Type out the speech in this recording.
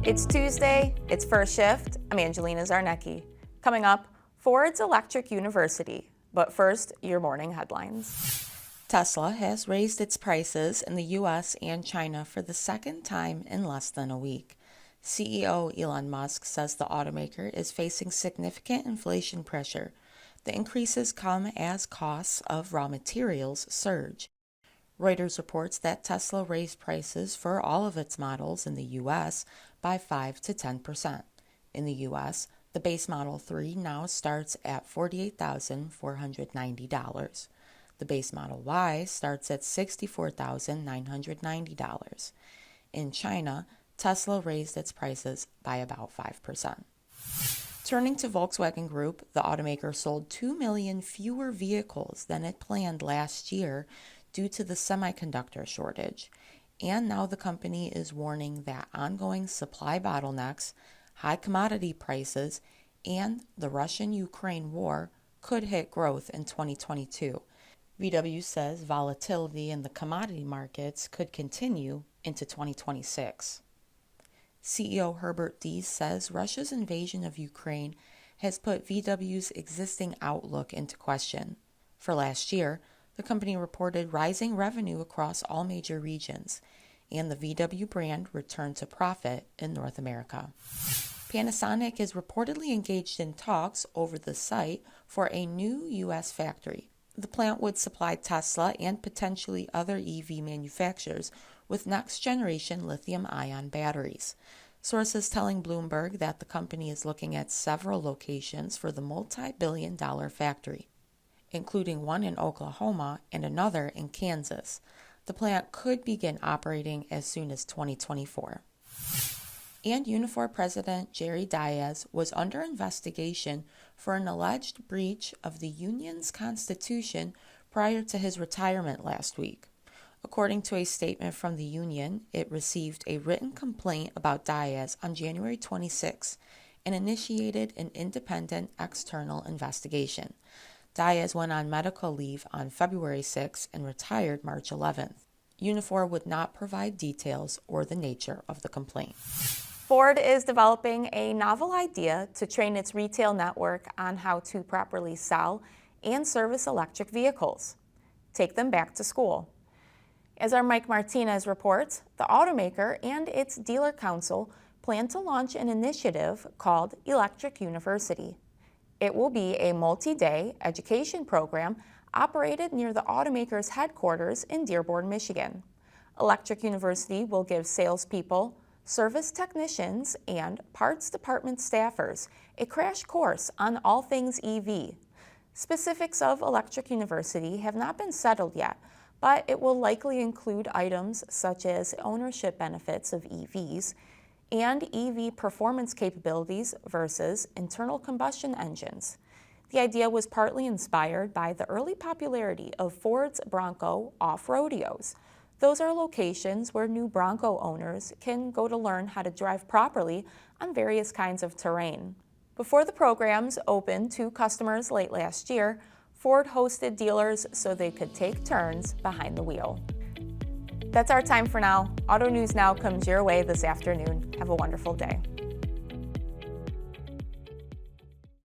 It's Tuesday, it's First Shift. I'm Angelina Zarnecki. Coming up, Ford's Electric University. But first, your morning headlines. Tesla has raised its prices in the U.S. and China for the second time in less than a week. CEO Elon Musk says the automaker is facing significant inflation pressure. The increases come as costs of raw materials surge. Reuters reports that Tesla raised prices for all of its models in the U.S. by 5 to 10%. In the U.S., the base Model 3 now starts at $48,490. The base Model Y starts at $64,990. In China, Tesla raised its prices by about 5%. Turning to Volkswagen Group, the automaker sold 2 million fewer vehicles than it planned last year due to the semiconductor shortage. And now the company is warning that ongoing supply bottlenecks, high commodity prices, and the Russian-Ukraine war could hit growth in 2022. VW says volatility in the commodity markets could continue into 2026. CEO Herbert Diess says Russia's invasion of Ukraine has put VW's existing outlook into question. For last year, the company reported rising revenue across all major regions, and the VW brand returned to profit in North America. Panasonic is reportedly engaged in talks over the site for a new U.S. factory. The plant would supply Tesla and potentially other EV manufacturers with next-generation lithium-ion batteries. Sources telling Bloomberg that the company is looking at several locations for the multi-billion-dollar factory, including one in Oklahoma and another in Kansas. The plant could begin operating as soon as 2024. And Unifor President Jerry Diaz was under investigation for an alleged breach of the union's constitution prior to his retirement last week. According to a statement from the union, it received a written complaint about Diaz on January 26 and initiated an independent external investigation. Diaz went on medical leave on February 6 and retired March 11th. Unifor would not provide details or the nature of the complaint. Ford is developing a novel idea to train its retail network on how to properly sell and service electric vehicles. Take them back to school. As our Mike Martinez reports, the automaker and its dealer council plan to launch an initiative called Electric University. It will be a multi-day education program operated near the automaker's headquarters in Dearborn, Michigan. Electric University will give salespeople, service technicians, and parts department staffers a crash course on all things EV. Specifics of Electric University have not been settled yet, but it will likely include items such as ownership benefits of EVs and EV performance capabilities versus internal combustion engines. The idea was partly inspired by the early popularity of Ford's Bronco off-rodeos. Those are locations where new Bronco owners can go to learn how to drive properly on various kinds of terrain. Before the programs opened to customers late last year, Ford hosted dealers so they could take turns behind the wheel. That's our time for now. Auto News Now comes your way this afternoon. Have a wonderful day.